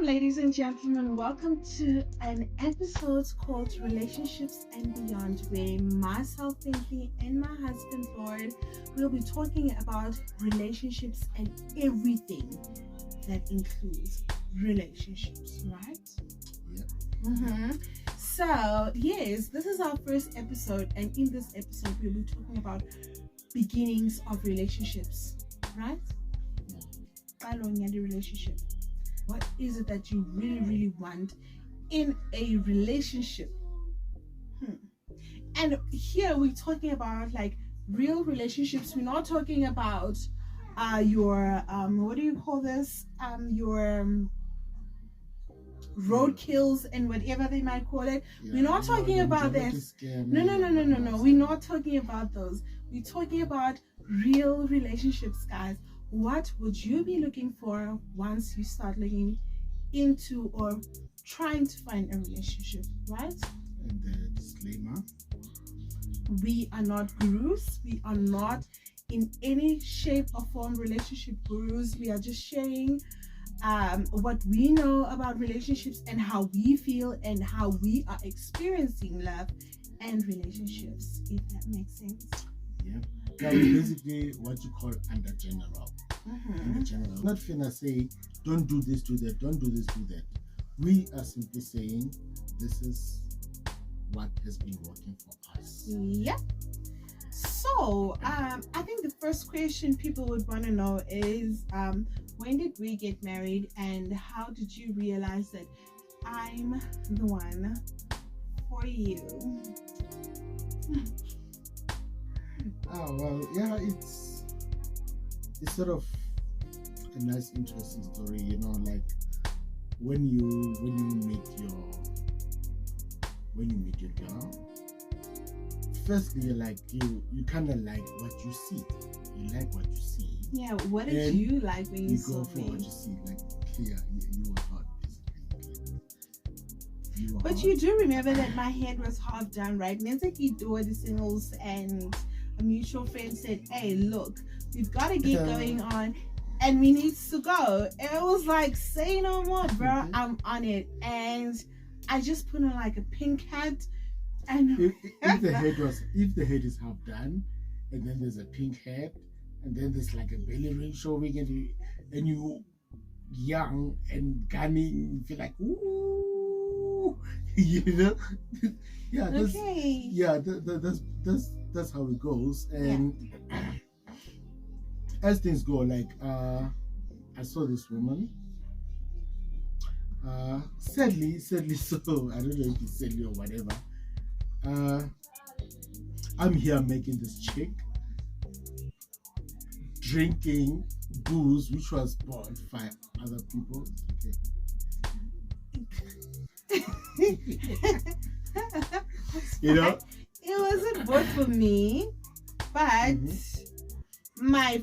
Ladies and gentlemen, welcome to an episode called Relationships and Beyond, where myself, Bentley, and my husband, Lord, will be talking about relationships and everything that includes relationships, right? Yeah. So, yes, this is our first episode, and in this episode, we'll be talking about beginnings of relationships, right? Following any relationship. What is it that you really want in a relationship? And here we're talking about like real relationships. We're not talking about your what do you call this? Your roadkills and whatever they might call it. Yeah, we're not talking about that. No. We're not talking about those. We're talking about real relationships, guys. What would you be looking for once you start looking into or trying to find a relationship, right? And the disclaimer: we are not gurus. We are not in any shape or form relationship gurus. We are just sharing what we know about relationships and how we feel and how we are experiencing love and relationships, if that makes sense. Yeah, basically what you call under general. Not finna say don't do this, do that, don't do this, do that. We are simply saying this is what has been working for us. Yep. So I think the first question people would want to know is when did we get married and how did you realize that I'm the one for you? Oh well, yeah, it's sort of a nice, interesting story, you know, like when you meet your girl. Firstly, you're like you kind of like what you see. You like what you see. Yeah. What did you like when you go saw for me? what you see? Like, yeah, you were hot, basically. You were But hot. you do remember that my head was half done, right? Nancy do the singles and a mutual friend said, "Hey, look, we've got to get going on, and we need to go." And it was like, say no more, bro. I'm on it, and I just put on like a pink hat. And if the head is half done, and then there's a pink hat, and then there's like a belly ring showing, and you young and gunning, you feel like ooh, you know, yeah, that's, okay, yeah, that's how it goes. And as things go, like I saw this woman. Sadly, so I don't know if it's sadly or whatever. I'm here making this chick drinking booze which was bought by other people. Okay. You know, it wasn't bought for me, but my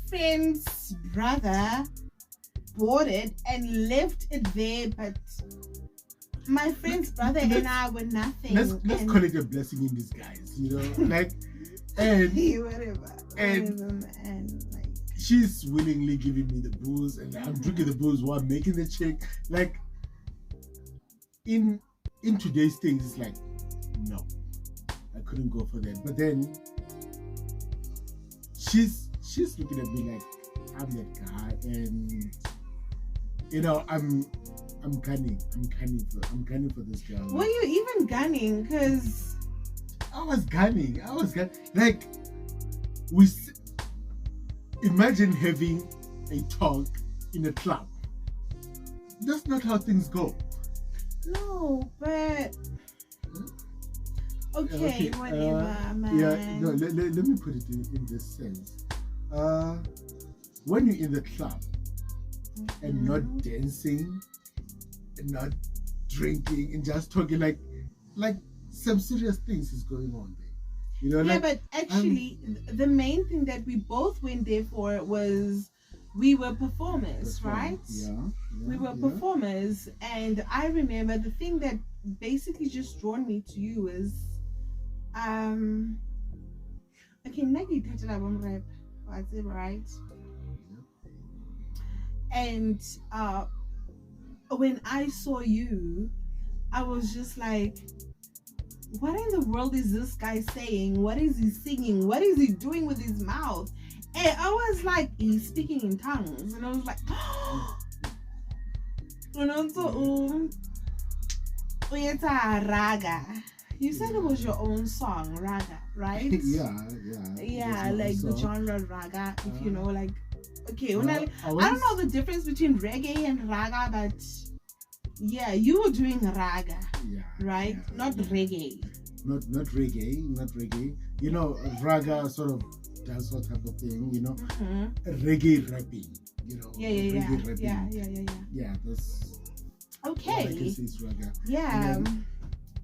friend's brother bought it and left it there, but my friend's brother and I were nothing. Let's call it a blessing in disguise, you know, like, and whatever, and like she's willingly giving me the booze, and I'm drinking the booze while making the chick. Like, in today's things, it's like, no, I couldn't go for that. But then she's looking at me like I'm that guy, and you know, I'm gunning for this girl. Were you even gunning? Because I was gunning. Like, imagine having a talk in a club. That's not how things go. No, but okay, whatever, man. Yeah, no. Let me put it in this sense. When you're in the club and not dancing, and not drinking, and just talking, like some serious things is going on there, you know. Yeah, like, but actually, the main thing that we both went there for was we were performers, right? Yeah, we were performers, and I remember the thing that basically just drawn me to you is okay, Nagi rap, was it right? And when I saw you, I was just like, what in the world is this guy saying? What is he singing? What is he doing with his mouth? And I was like, he's speaking in tongues. And I was like, and also, it's a raga. You said it was your own song, raga, right? Yeah, like the genre raga, if you know, like, okay, I don't know the difference between reggae and raga, but yeah, you were doing raga, right? Not reggae. Not reggae. You know, raga sort of dancehall type of thing. You know, reggae rapping. You know, reggae rapping. Yeah, that's okay. All I can say is raga. Yeah.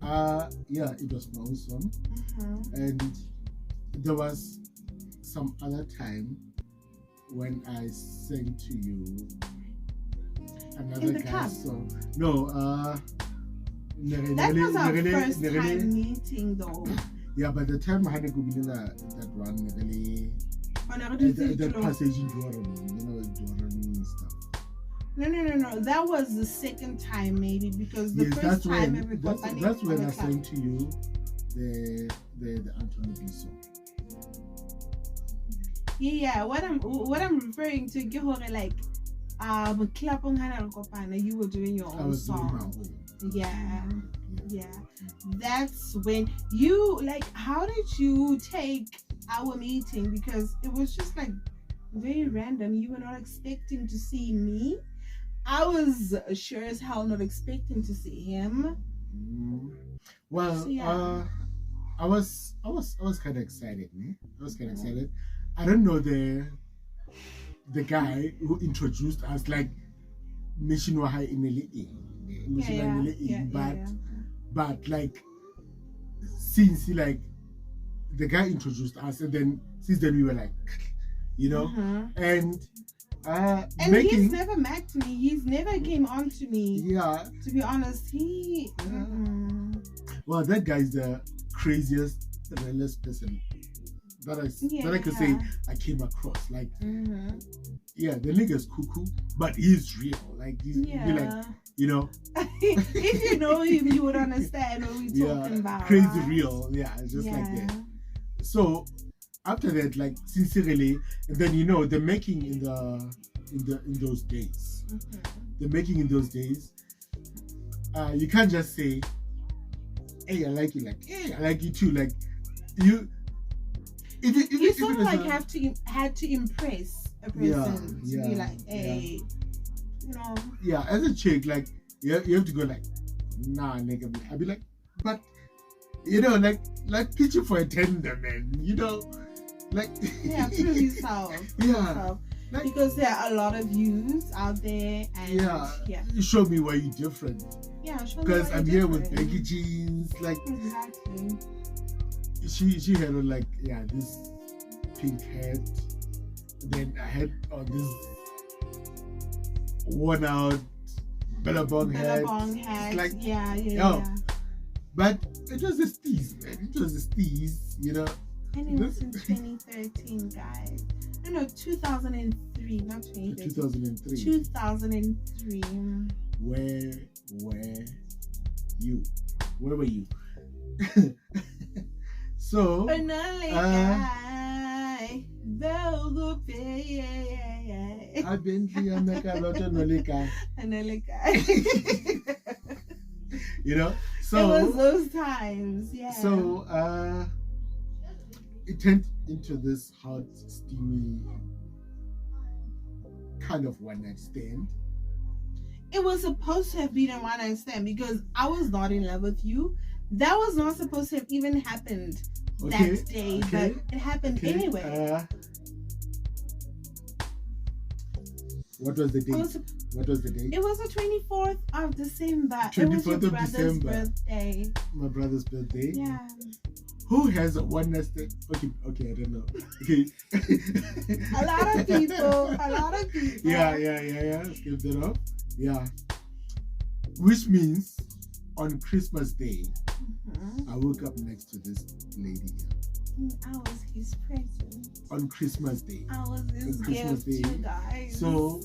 It was my own song, and there was some other time when I sang to you another guy's song. No, that was our first time meeting, though. Yeah, but the time I had to go in that one, really, that passage in Jordan, you know, Jordan and stuff. No. That was the second time, maybe, because the first time that's when I sang to you the Anthony B song. Yeah. What I'm referring to, like, you were doing your own song. Yeah. That's when you, like, how did you take our meeting? Because it was just like very random. You were not expecting to see me. I was sure as hell not expecting to see him. Well, so, I was kind of excited, man. I was kind of excited. I don't know the guy who introduced us, like, Mishinwaha in but like, since like the guy introduced us, and then since then we were like, you know, and he's never met me. He's never came on to me. Yeah. To be honest, well, that guy is the craziest, realest person that I could say I came across. Like, the nigga's cuckoo, but he's real. Like, he's like, you know. If you know him, you would understand what we're talking about. Crazy right? real. Yeah, just like that. So after that, like, sincerely, and then, you know, the making in those days. The making in those days, you can't just say, hey, I like you, like, hey, I like you too. Like, you sort of like had to impress a person to be like, hey, you know. Yeah, as a chick, like, you have to go like, nah, nigga. I'd be like, but, you know, like pitching for a tender, man. You know, like. Yeah, prove yourself. Like, because there are a lot of views out there, and you show me why you're different. Yeah, show me because I'm here with baggy jeans, like. Exactly. She had on, like, this pink hat. Then I had on this worn out Billabong hat. Like, yeah. But it was a steez, man. It was a steez, you know. And it was in 2013, guys. No, 2003, not 2013. 2003. 2003. Where were you? So, Bentley and you know, so it was those times, So, it turned into this hot, steamy kind of one night stand. It was supposed to have been a one night stand because I was not in love with you. That was not supposed to have even happened that day, but it happened anyway. What was the date? It was the 24th of December. 24th it was your of brother's December. birthday. My brother's birthday? Yeah. Who has a one night stand? Okay, I don't know. Okay. A lot of people. Yeah. Skip that up. Yeah. Which means on Christmas Day, I woke up next to this lady here. I was his present. On Christmas Day. I was his gift, you guys. So,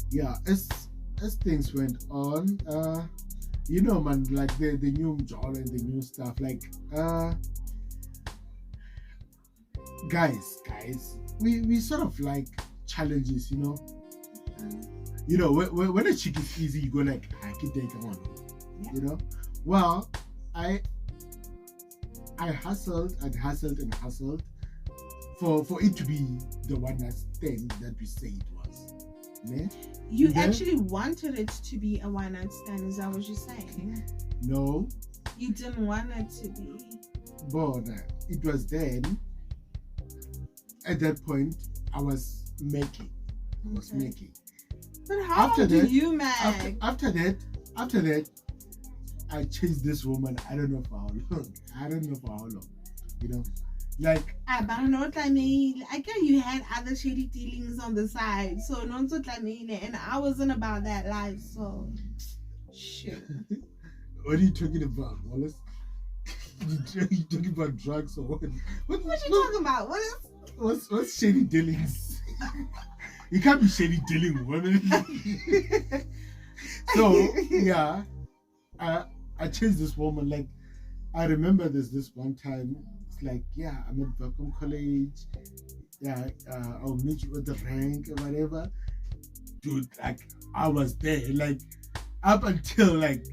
yeah, as things went on, you know, man, like the new job and the new stuff, like guys, we sort of like challenges, you know. You know, when a chick is easy, you go like, I can take it on, you know. Well, I hustled and hustled and hustled for it to be the one night stand that we say it was. Yeah? You actually wanted it to be a one night stand, is that what you're saying? No. You didn't want it to be. But it was then, at that point, I was making. But how long do you make? After that, I chased this woman. I don't know for how long. You know, like. But not I mean, I guess you had other shady dealings on the side, so not so I mean, and I wasn't about that life, so shit. What are you talking about, Wallace? You talking about drugs or what? What you talking about? What's shady dealings? You can't be shady dealing with women. So yeah, I chased this woman. Like, I remember this one time. It's like, yeah, I'm at Vlogmas College. Yeah, I'll meet you at the rank or whatever. Dude, like, I was there, like, up until like,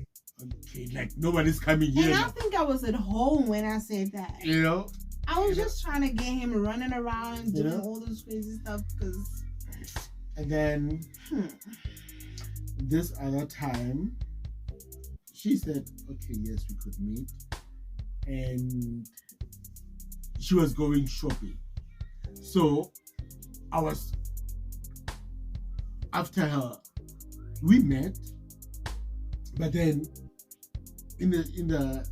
okay, like nobody's coming here. And I think I was at home when I said that. You know, I was just trying to get him running around doing all this crazy stuff because. And then this other time, she said, okay, yes, we could meet. And she was going shopping. So I was, after her, we met, but then in the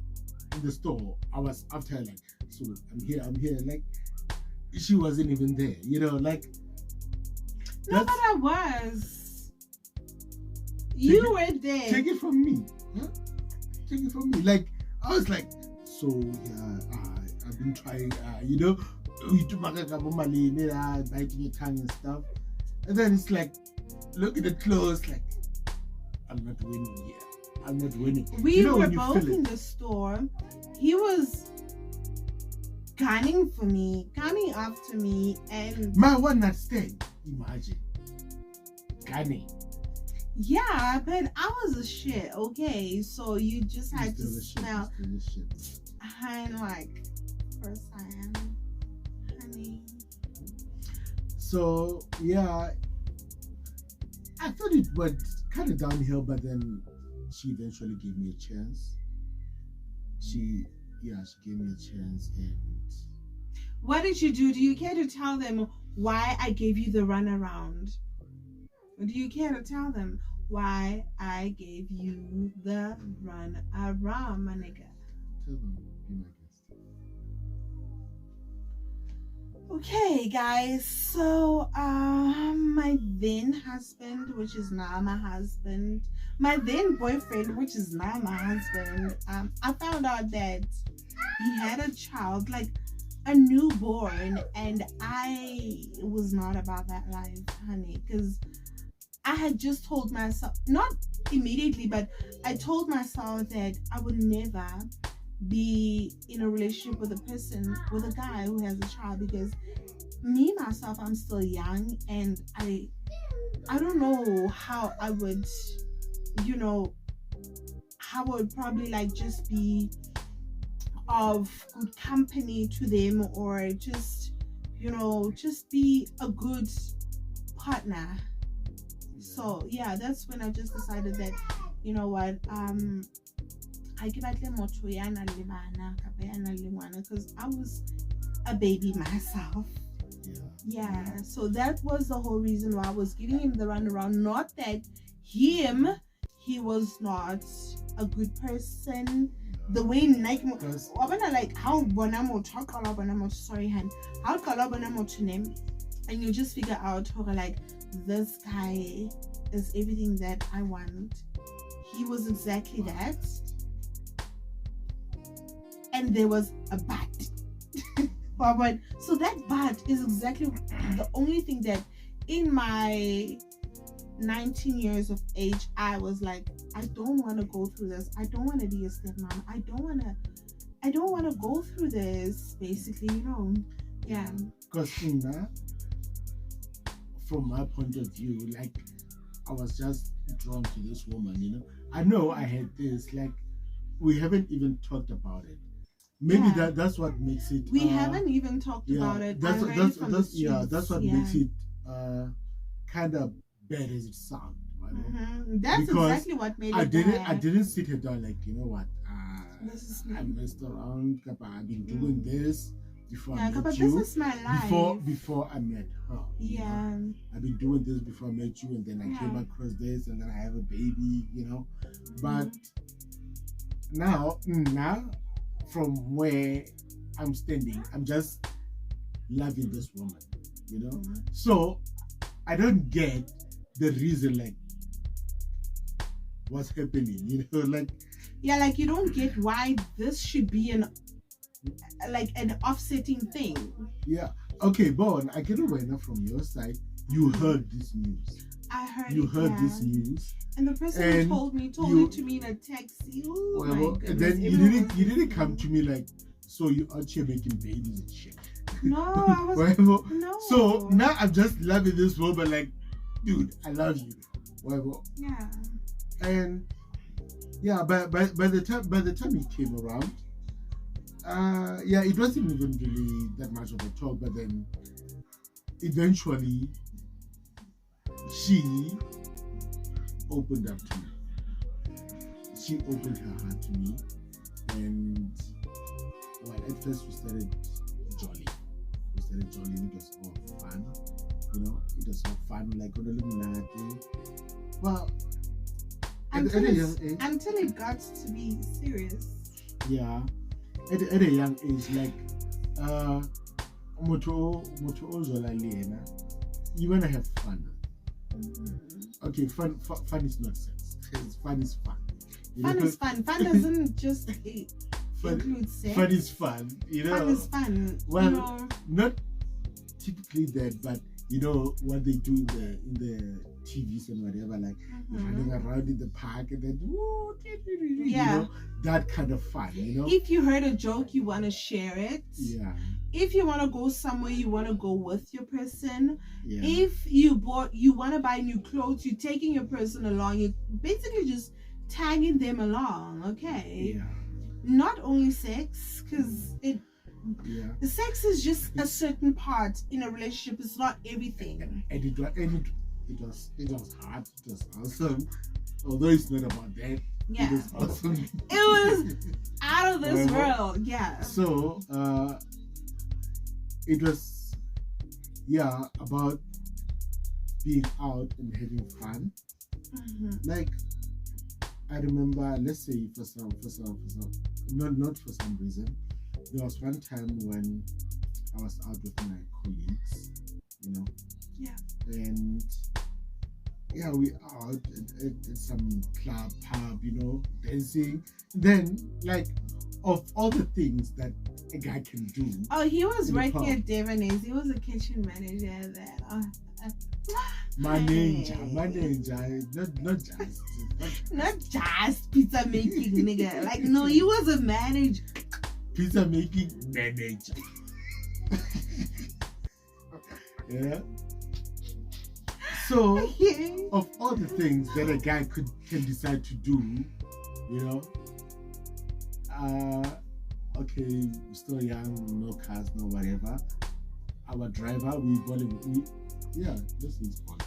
store, I was after her, like, so I'm here. Like, she wasn't even there, you know, like. No, but I was. You were there. Take it from me. Huh? Take it from me. Like, I was like, so yeah, I've been trying, you know, biting your tongue and stuff. And then it's like, look at the clothes, like, I'm not winning here. I'm not winning. We were both in the store. He was gunning after me, and my one night stand. Imagine. Gunning. Yeah, but I was a shit, okay? So you just had to smell and like first time, honey. So yeah, I thought it went kind of downhill, but then she eventually gave me a chance. She gave me a chance. And what did you do? Do you care to tell them why I gave you the runaround? Do you care to tell them why I gave you the runaround, my nigga? Tell them, be my guest. Okay, guys. So, my then husband, which is now my husband, my then boyfriend, which is now my husband, I found out that he had a child, like a newborn, and I was not about that life, honey, because I had just told myself, not immediately, but I told myself that I would never be in a relationship with a guy who has a child, because me myself, I'm still young, and I don't know how I would, you know, how I would probably like just be of good company to them, or just, you know, just be a good partner. So yeah, that's when I just decided that, you know what, because I was a baby myself. Yeah, so that was the whole reason why I was giving him the runaround. Not that he was not a good person. The way like how sorry hand how to name, and you just figure out like this guy is everything that I want. He was exactly that, and there was a but so that but is exactly the only thing that in my 19 years of age, I was like, I don't want to go through this. I don't want to be a stepmom. I don't want to go through this, basically, you know. Yeah. Because from my point of view, like, I was just drawn to this woman, you know. I know I had this, like, we haven't even talked about it. Maybe that's what makes it. We haven't even talked about it. That's what makes it kind of bad as it sounds. Right? That's because exactly what made it I didn't sit her down like, you know what, I messed around, I've been doing this before I met you. This is my life. Before I met her. Yeah. You know? I've been doing this before I met you, and then I came across this, and then I have a baby, you know. But now from where I'm standing, I'm just loving this woman, you know. So I don't get the reason, like, what's happening, you know, like. Yeah, like, you don't get why this should be an offsetting thing. Yeah. Okay, Bon, I get away now from your side. You heard this news. I heard you heard this news. And the person who told it to me in a taxi. Oh, my goodness. And then you didn't come to me like, so you out here making babies and shit. No, I was no. So now I'm just loving this woman, like, dude, I love you. Whatever. Yeah. And yeah, but by the time he came around, it wasn't even really that much of a talk, but then eventually she opened up to me. She opened her heart to me, and at first we started jolly. It was all fun, you know. It was all fun, like on a little. Well, until it got to be serious. Yeah, at a young age, like you wanna have fun. Okay, fun is not sex. Fun is fun. Fun is fun. Fun doesn't just include sex. Fun is fun. You know. Fun is fun. Well, you know, not typically that, but you know what they do in the TVs and whatever, like running around in the park and then you know, that kind of fun, you know. If you heard a joke, you want to share it. Yeah. If you want to go somewhere, you want to go with your person. Yeah. If you want to buy new clothes, you're taking your person along. You're basically just tagging them along. Okay. Yeah. Not only sex, because the sex is just a certain part in a relationship. It's not everything. And it was hard. It was awesome. Although it's not about that. Yeah. It was awesome. It was out of this world. Yeah. So it was about being out and having fun. Like, I remember, let's say for some not for some reason, there was one time when I was out with my colleagues, you know. Yeah. And we out at some club, pub, you know, dancing. Then, like, of all the things that a guy can do. Oh, he was working at Devon's. He was a kitchen manager there. Manager, not just pizza making, nigga. Like, no, he was a manager. Pizza making manager. Yeah. So, of all the things that a guy can decide to do, you know, okay, we're still young, no cars, no whatever. Our driver, this is fun.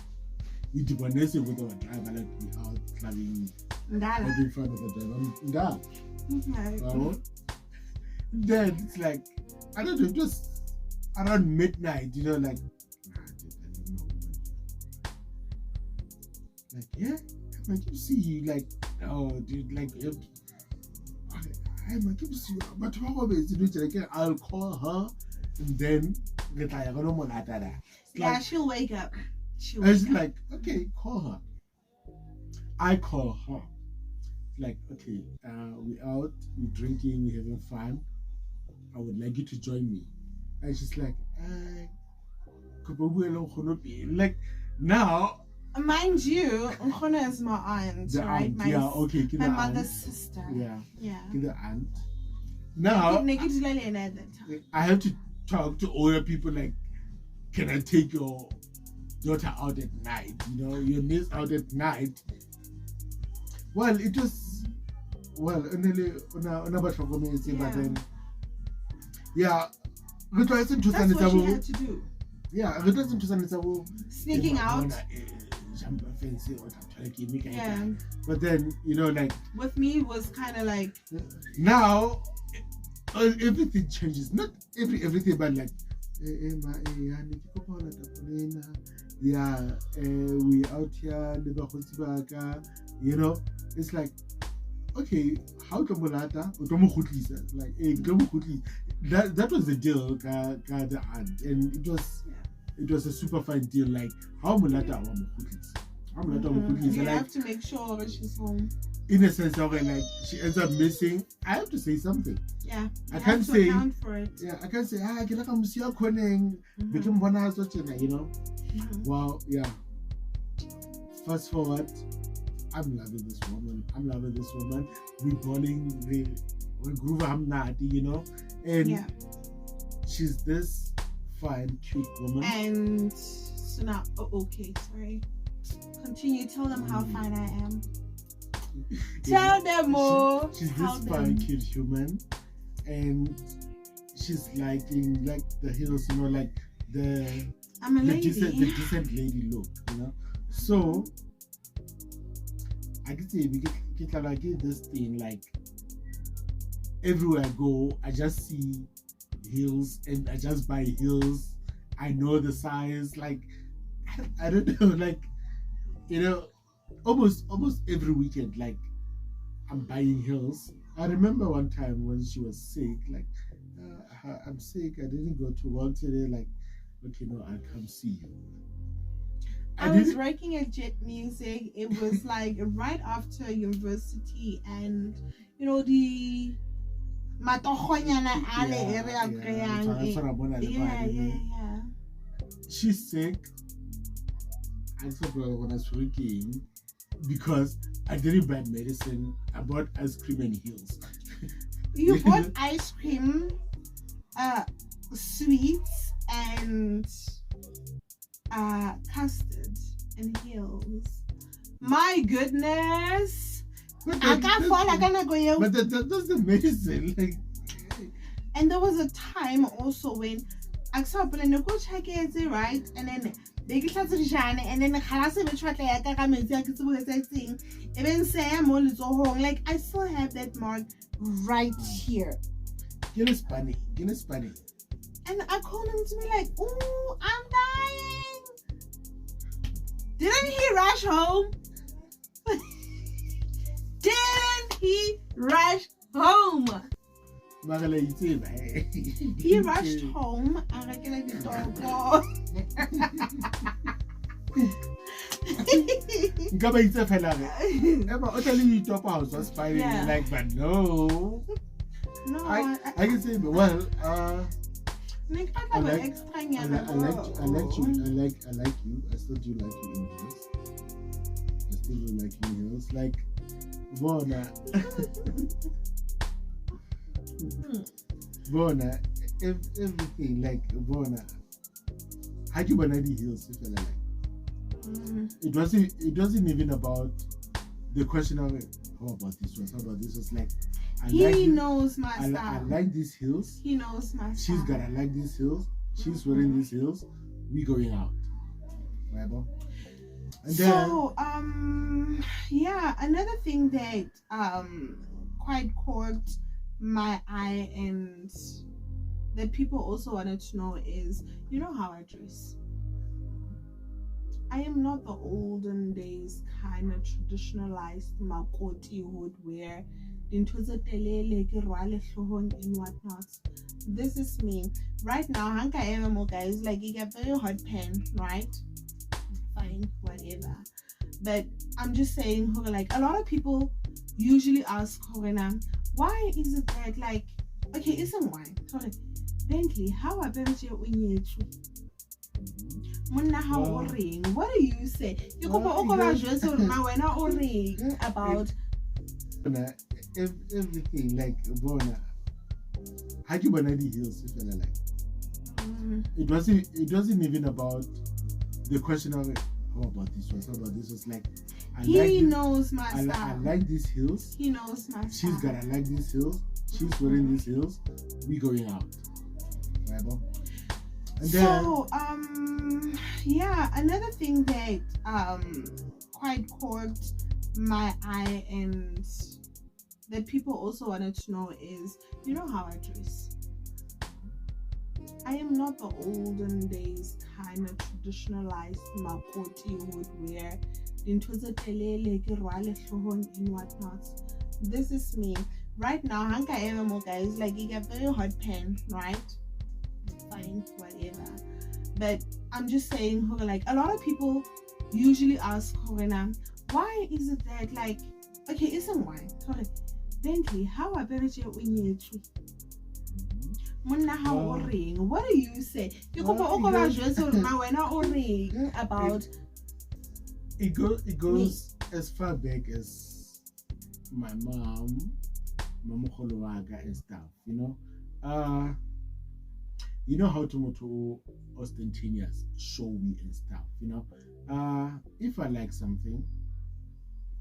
We debonese with our driver, like we out clubbing, having fun with the driver. Okay. Then it's like, I don't know, just around midnight, you know, like, like, yeah, I might keep see you, like, oh, dude, like, I might keep see you, but I'll call her, and then yeah, she'll wake up. It's like, okay, call her. I call her. Like, okay, we out, we drinking, we having fun. I would like you to join me. And she's like, like, now Mind you, Nkona is my aunt, The right? aunt, My, yeah, okay. my mother's sister. Yeah. Yeah. The aunt. Now, Now, I have to talk to older people like, can I take your daughter out at night? You know, your niece out at night. Well, it was, well, only but then, yeah. that's what she had to do. Yeah, Sneaking out. Yeah. But then, you know, like with me it was kind of like now everything changes. Not everything, but like yeah, we out here, you know, it's like, okay, how to mulata, like that was the deal, the aunt, and it was a super fine deal. Like how mulata you have to make sure that she's home. In a sense of like she ends up missing, I have to say something. Yeah, I can't say account for it. Yeah, I can't say you know. Wow, yeah. Fast forward, I'm loving this woman. We're balling, we're grooving, you know, and she's this fine, cute woman. And so now, okay, sorry. Continue. Tell them how fine I am. Tell them more. She's this fine, cute human, and she's liking like the heels, you know, like I'm a lady. The decent lady look, you know. So I can say we get this thing like everywhere I go, I just see heels and I just buy heels. I know the size, like I don't know, like, you know, almost every weekend, like I'm buying heels. I remember one time when she was sick, like I'm sick, I didn't go to work today, like, okay, no, I'll come see you. I was working at Jet Music. It was like right after university, and you know the yeah. She's sick. I thought when I was working, because I didn't buy medicine, I bought ice cream and heels. You bought ice cream, sweets, and custard and heels. My goodness! I can't fall. I cannot go here. But that's the medicine, like. And there was a time also when I saw people go check it, right, and then they get to the shine, and then the halasi will try to even say I'm all home. Like I still have that mark right here. Guinness bunny. And I called him to be like, "Ooh, I'm dying." Didn't he rush home? Didn't he rush home? He rushed home. Yeah. Like, but no. No, I can say, well, I like you. I still do like you in heels. I still do like you in heels. Like, Bona, everything, like, Bona. How do you buy the heels? If like, it wasn't even about the question of how about this one? How about this? Was like, he knows my style. I like these heels. He knows my style. She's gonna like these heels. She's wearing these heels. We going out. Whatever. And so yeah, another thing that quite caught my eye and that people also wanted to know is, you know how I dress. I am not the olden days kind of traditionalized makoti hood where and whatnot. This is me. Right now, Hanka MMO guys, like you get very hot pen, right? Fine, whatever. But I'm just saying, like a lot of people usually ask why is it that, like, okay, isn't why? Sorry. Bentley, how are you when you Monna ha o reng? What do you say? You go o go ba jwetsa hore na wena o reng about everything like bona. How do you bona the heels if you're like? It wasn't even about the question of how about this one? How about this? It's like he knows my style. I like these heels. He knows my style. She's gonna like these heels. She's wearing these heels. We going out. Right, and so yeah, another thing that quite caught my eye and that people also wanted to know is, you know how I dress. I am not the olden days kind of traditionalized makoti who would wear and whatnot. This is me. Right now, Hanka MMO guys, like you get very hot pen, right? Fine, whatever. But I'm just saying, like a lot of people usually ask, why is it that like, okay, isn't why? Bentley, how I better you in you? Monna how o reng? What do you say? You go ba jwetsa hore na wena o reng about it goes as far back as my mom Kholowaga and stuff, you know. You know how to ostentatious, showy and stuff, you know. If I like something,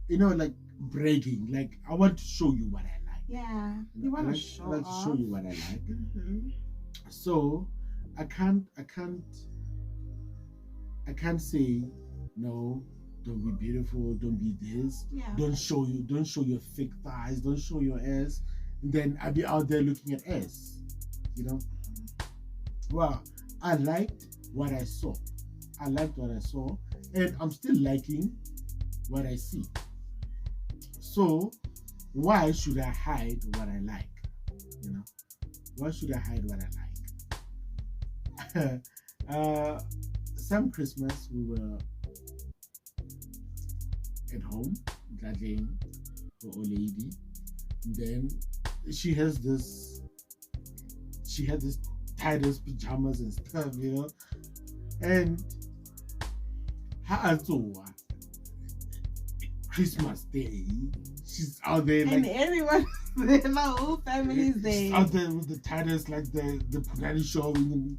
you know, like bragging, like I want to show you what I like. Yeah, you want to show I like to show you what I like. So I can't say no. Don't be beautiful. Don't be this. Yeah. Don't show your fake thighs. Don't show your ass. And then I'll be out there looking at ass. You know. Well, I liked what I saw. And I'm still liking what I see. So why should I hide what I like? You know. Why should I hide what I like? Some Christmas we were at home, gathering for old lady. And then she had this tightest pajamas and stuff, you know. And Christmas Day, she's out there and like everyone, my whole family's there. She's out there with the tightest, like the punani showing,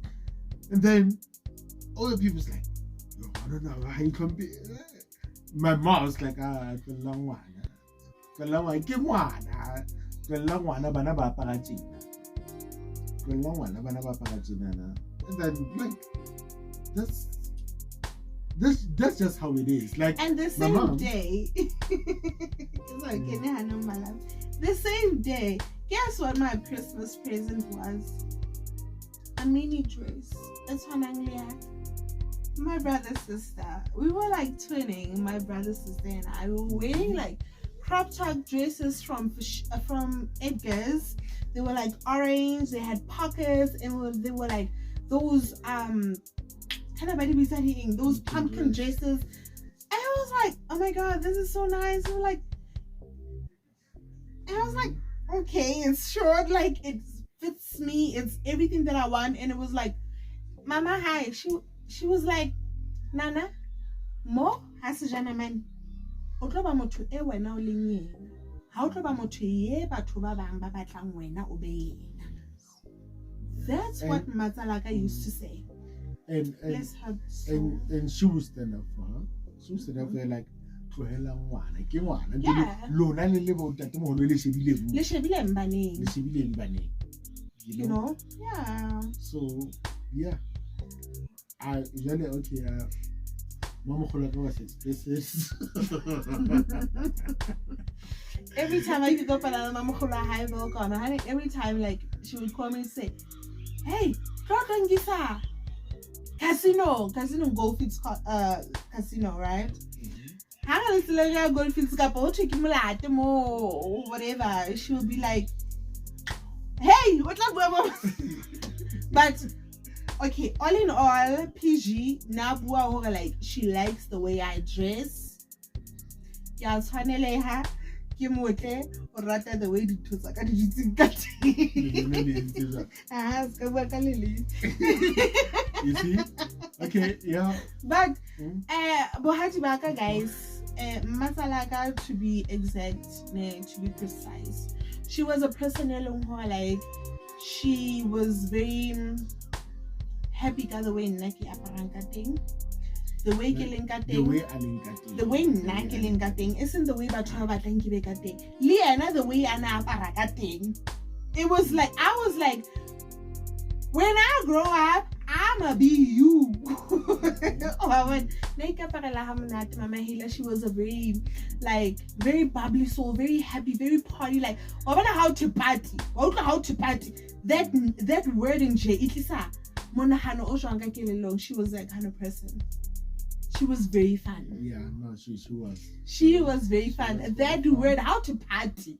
and then all the people's like, yo, I don't know how you compare. My mom's like, and then like that's just how it is. Like, and the same day, the same day, guess what my Christmas present was? A mini dress. That's what I'm like. My brother, sister, we were like twinning. My brother, sister, and I were wearing like crop top dresses from Edgar's. They were like orange. They had pockets, and they were like those those pumpkin dresses. And I was like, oh my god, this is so nice. And I was like, okay, it's short, like it fits me. It's everything that I want. And it was like, Mama, hi. She was like, Nana, mo hasijana man. O tlo ba motho e wena o leng yena. Ha o tlo ba motho ye batho ba bang ba batlang wena o be yena. That's what Matsalaka used to say. And she would stand up for her. She would stand up for her like, you know? Yeah. So yeah. I usually Mama Kholowaga was expensive. Every time I pick up another Mama Kholowaga, every time like she would call me and say, hey, Gisa. Casino Goldfields casino, right? How does the Goldfields or whatever? She would be like, hey, what's up? But okay, all in all, PG Nabua like she likes the way I dress. Yeah, ke motle o rata the way ditho tsa ka di tseng ka teng. You see? Okay, yeah. But Bohati Baka guys, Masalaka to be exact, to be precise. She was a person like she was very happy the way Naki Aparanka thing. The way Kilinka thing. The way Naki Linka thing isn't the way Batava thank you thing. Liana the way Anna Aparaka thing. It was like I was like, when I grow up, I'ma be you. She was a very bubbly soul, very happy, very party. Like, I wonder how to party. That word in J, she was that kind of person. She was very fun. Yeah, no, she was. She was very fun. That word, how to party.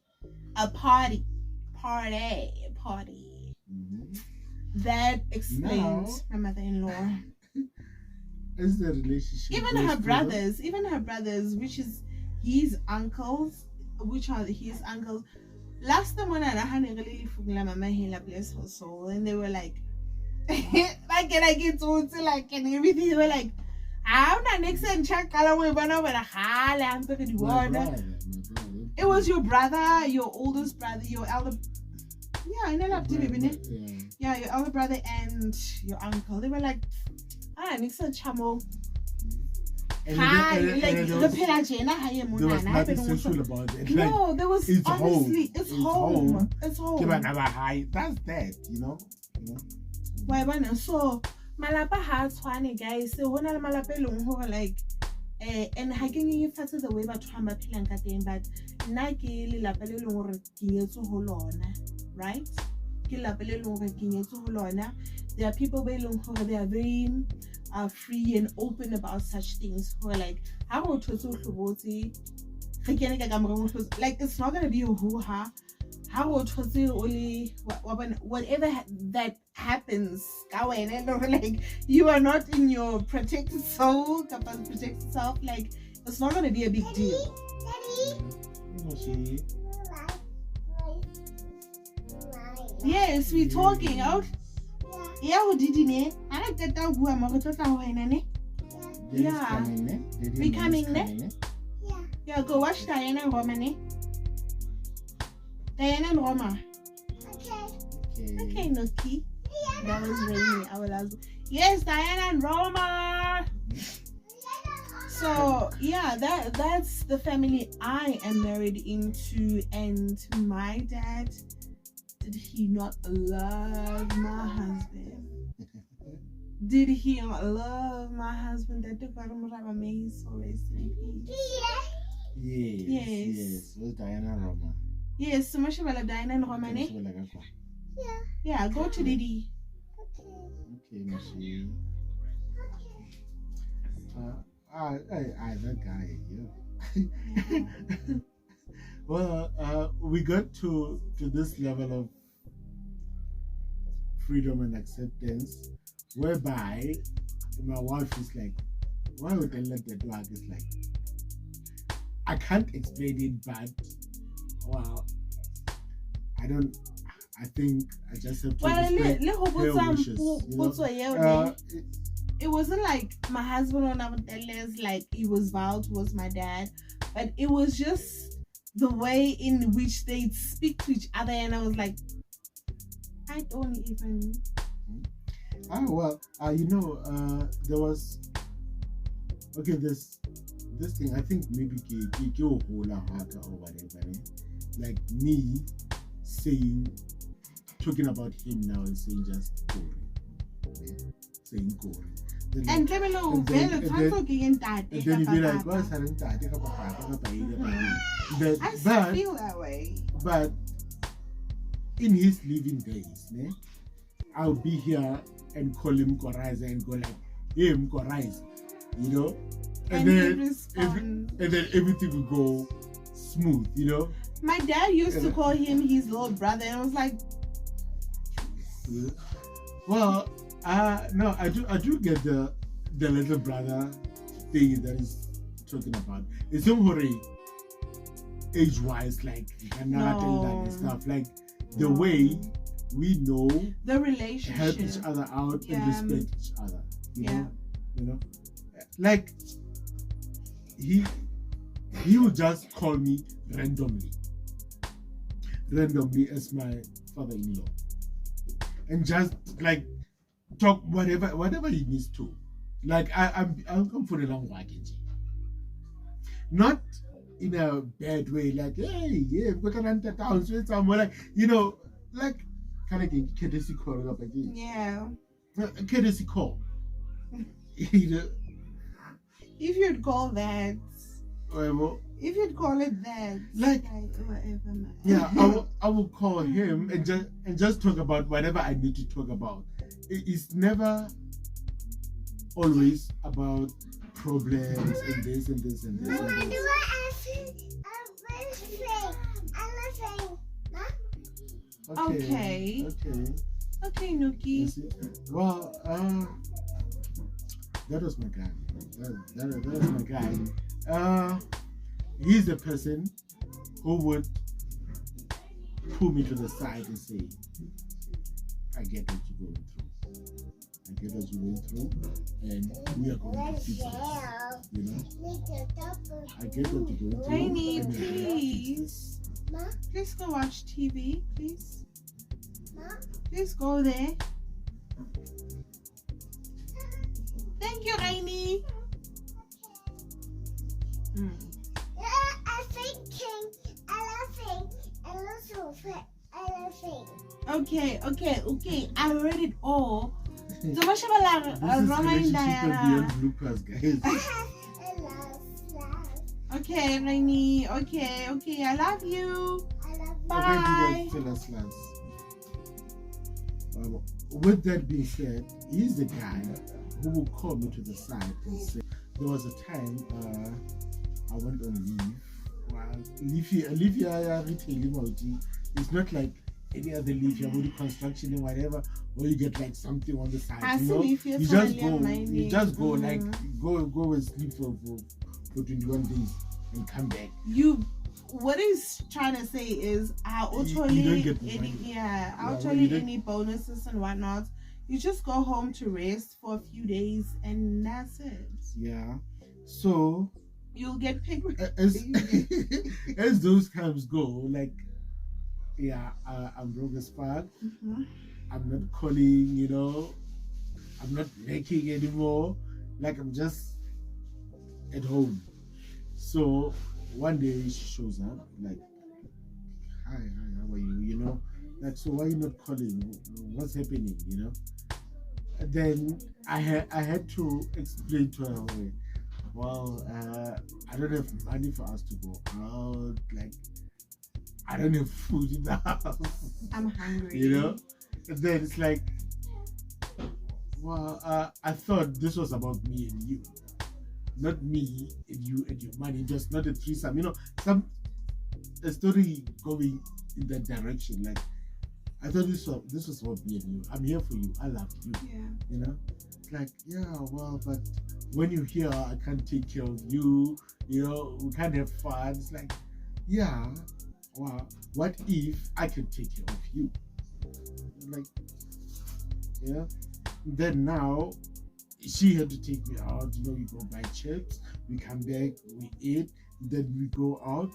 A party. Mm-hmm. That explains my mother-in-law. Is the relationship even her brothers, which is his uncles, last time when I had a really mama Hela, bless her soul, and they were like like can I get to like and everything, they were like I'm not next and check color we went over it was your brother, your oldest brother, your elder. Yeah, I know that too, yeah, your elder brother and your uncle. They were like, Nixon Chamo. Hi, like the Pelagena. There was nothing sexual about it. No, there was honestly, it's home. It's home. That's that, you know. Why, so Malapa has funny guys. So when I'm like. And I can give you the way about Tramba Pilanka, but Nike Lapello right? There are people they are very free and open about such things who are like, like it's not gonna be a hoo-ha. Only whatever that happens, like you are not in your protected soul, capacity to protect yourself, like it's not gonna be a big deal. Yes, we're talking out. Yeah, who did it? I like that dog who I'm yeah. We coming ne? Yeah, go watch Diana and Roma ne? Diana and Roma. Okay, Noki. That was really our last. Yes, Diana and Roma. So yeah, that's the family I am married into, and my dad. Did he not love my husband? Did he not love my husband? That took out of me, so rest in peace. Yes. Was Diana Roma? Yes, so much about Diana and Roma, ne? Yeah, go to Didi. Okay, Mashi. That guy, yeah. Well, we got to this level of freedom and acceptance whereby my wife is like, why would I let the dog? It's like, I can't explain it, but well, I think I just have to respect her wishes, it wasn't like my husband or not like he was vowed towards my dad, but it was just the way in which they speak to each other, and I was like, I don't even. There was this thing. I think maybe or whatever. Like me talking about him now and saying just Corey, saying Corey. And then you be like, what's I still feel that way. But in his living days, I'll be here and call him Koraiza and go like, hey, Koraiza, you know? And then everything will go smooth, you know? My dad used to call him his little brother, and I was like, yeah. Well, no, I do get the little brother thing that he's talking about. It's not age-wise, like and stuff. Like the way we know the relationship, help each other out and respect each other. You know? you know, like he would just call me randomly as my father-in-law, and just like talk whatever he needs to. Like I'm for a long while, not in a bad way, like hey, yeah, we've got an town, so somewhere, like, you know, like kind of courtesy call up again. Yeah. Courtesy call. You know, if you'd call that. Well, if you'd call it that, like whatever, man. Yeah, I will call him and just talk about whatever I need to talk about. It's never always about problems and this and this and this. And this. Okay, Nuki. Well, that was my guy. That was my guy. He's the person who would pull me to the side and say, I get what you're going through. I get what you're going through, and we are going to fix this. You know? I get what you're going through. Rainy, please. Please go watch TV, please. Please go there. Thank you, Rainy. Okay. I read it all. So much about bloopers, guys. Okay, Rainy. Okay. I love you. Bye. With that being said, he's the guy who will call me to the side and say, there was a time I went on leave. Well, leave here, retailing. It's not like any other leave, you're doing construction and whatever, or you get like something on the side. You know, you just go like go and sleep for 21 days and come back. What he's trying to say is I'll tell you any bonuses and whatnot. You just go home to rest for a few days and that's it. Yeah. So you'll get paid as those times go, like I'm broke as fuck. I'm not calling, you know, I'm not making anymore. Like I'm just at home. So one day she shows up, like, hi, how are you? You know, like, so why are you not calling? What's happening? You know? And then I had to explain to her, well, I don't have money for us to go out. Like, I don't have food in the house. I'm hungry. You know? And then it's like, well, I thought this was about me and you. Not me and you and your money, just not a threesome. You know, a story going in that direction. Like, I thought this was about me and you. I'm here for you. I love you. Yeah. You know? It's like, yeah, well, but when you're here, I can't take care of you. You know, we can't have fun. It's like, yeah, well, what if I can take care of you? Like, yeah. Then now, she had to take me out. You know, we go buy chips, we come back, we eat, then we go out,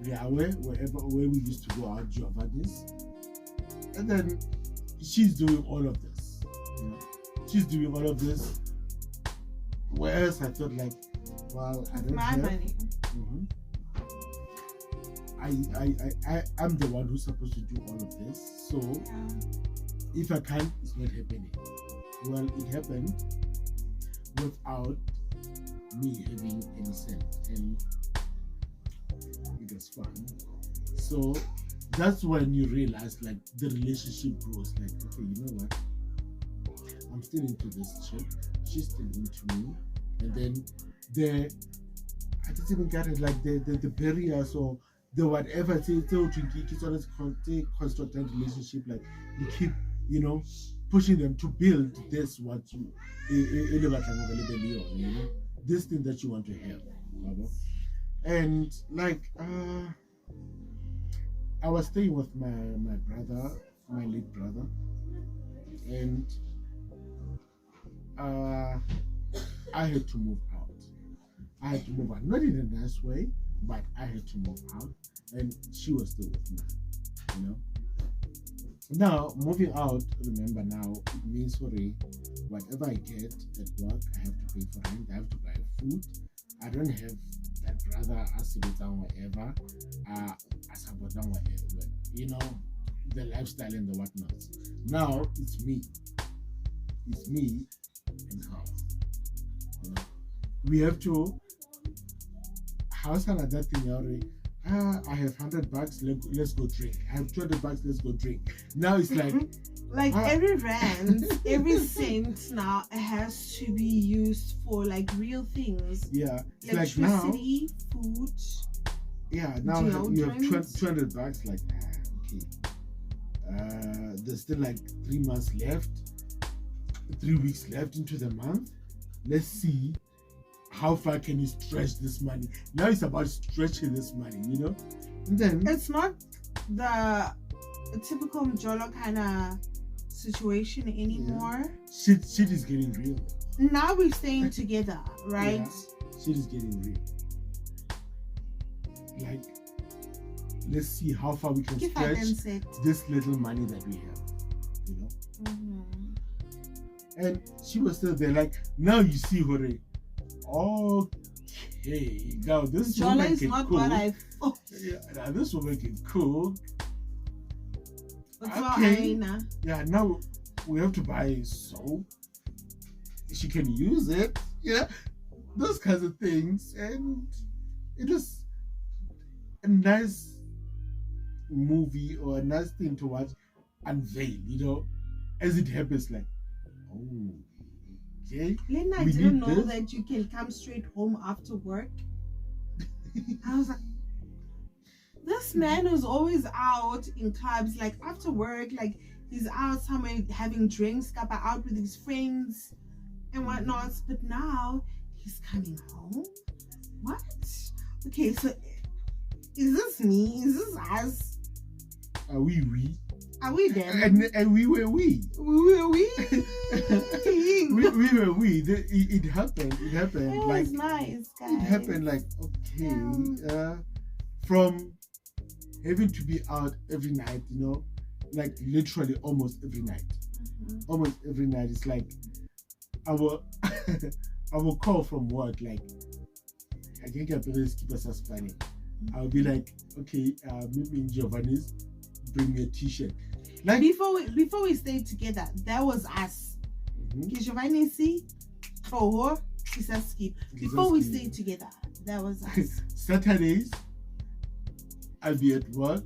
where we used to go out, Giovanni's. And then she's doing all of this. You know? She's doing all of this. Whereas I thought, like, well, I don't have money. I'm the one who's supposed to do all of this. So if I can't, it's not happening. Well, it happened without me having any sense, and it was fun. So that's when you realize, like, the relationship grows. Like, okay, you know what? I'm still into this chick. She's still into me. And then I didn't even get it. Like the barriers or the whatever. It's constructed relationship. Like, you keep, you know, pushing them to build this what you know, this thing that you want to have. And like I was staying with my brother, my late brother, and I had to move out. I had to move out, not in a nice way, but I had to move out, and she was still with me. You know. Now moving out, remember now it means whatever I get at work, I have to pay for rent. I have to buy food. I don't have that brother down whatever, support down whatever. You know, the lifestyle and the whatnot. Now it's me. It's me and her. You know, we have to house another thing already. I have $100, let's go drink. I have $200, let's go drink. Now it's like every rand, every cent now has to be used for like real things. Yeah, it's electricity, like now, food. Yeah, now you have $200. Like, okay, there's still like 3 months left, 3 weeks left into the month. Let's see. How far can you stretch this money? Now it's about stretching this money, you know? And then it's not the typical Mjolo kind of situation anymore. Yeah. Shit is getting real. Now we're staying together, right? Yeah, shit is getting real. Like, let's see how far we can stretch this little money that we have, you know? Mm-hmm. And she was still there, like, now you see her. Okay, now this woman is can not cook. What I thought. Yeah, now this woman can cook. Okay. Yeah, now we have to buy soap. She can use it. Yeah, those kinds of things, and it was a nice movie or a nice thing to watch unveil. You know, as it happens, like, oh. Okay. Lena, I didn't know that you can come straight home after work. I was like, this man who's always out in clubs, like after work, like he's out somewhere having drinks, out with his friends and whatnot. But now he's coming home. What? Okay, so is this me? Is this us? Are we? Are we them? And we were we. We were we. we were we. It happened. It happened. It was nice, guys. It happened like, okay. From having to be out every night, you know, like literally almost every night. Mm-hmm. Almost every night. It's like our call from work, like, I think I better keep us Spanish. I'll be like, okay, meet me in Giovanni's, bring me a t-shirt. Like, before we stayed together, that was us. Giovanni see for her, before we stayed together, that was us. Saturdays, I'll be at work.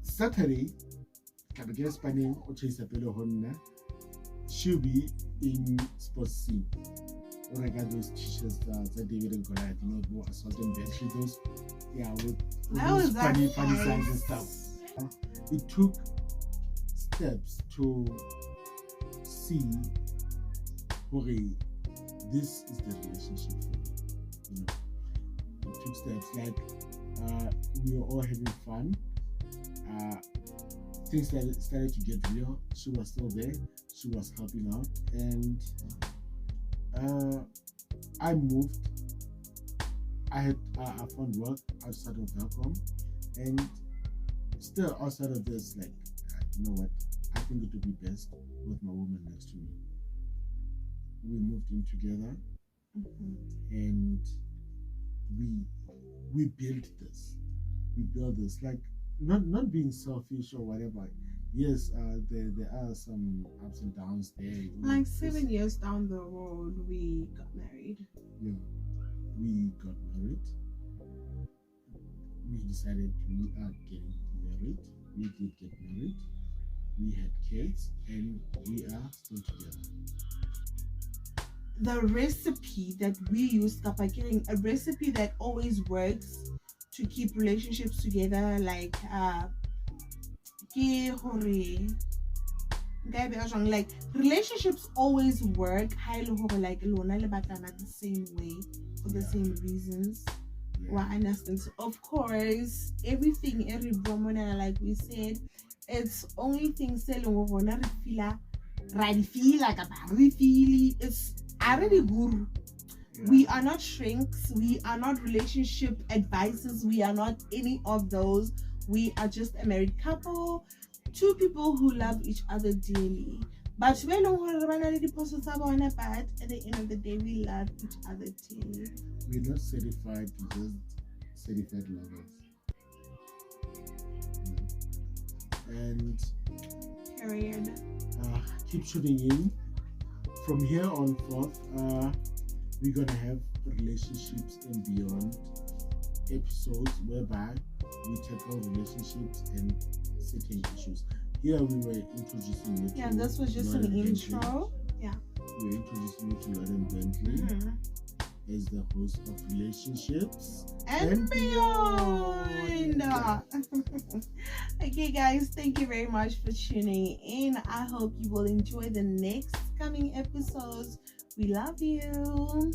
Saturday, she'll be in sports scene. When I got those t-shirts that David and Goliath, you know, go assault and Bentley, those, yeah, with those funny signs and stuff. It took steps to see, okay, this is the relationship for me. You know, it took steps like we were all having fun. Things started to get real. She was still there. She was helping out, and I moved. I found work outside of Vlogmas, and still outside of this, like, you know what? I think it would be best with my woman next to me. We moved in together, and we built this. We built this, like, not being selfish or whatever. Yes, there are some ups and downs there. Like 7 years down the road, we got married. Yeah, we got married. We decided we are getting married. We did get married. We had kids, and we are still together. The recipe that we use, a recipe that always works to keep relationships together, like like relationships always work like the same way for the same reasons. Well, I understand. So of course, every woman, like we said, it's only things selling over feel it's Already guru. Yeah. We are not shrinks. We are not relationship advisors. We are not any of those. We are just a married couple, two people who love each other dearly. But at the end of the day, we love each other dearly. We're not certified, we're just certified lovers. And Period. Keep tuning in. From here on forth, we're gonna have relationships and beyond episodes whereby we tackle relationships and certain issues. Here we were introducing you to this was just an intro. Yeah. We were introducing you to Lauren Bentley as the host of relationships and beyond. Okay, guys, thank you very much for tuning in. I hope you will enjoy the next coming episodes. We love you.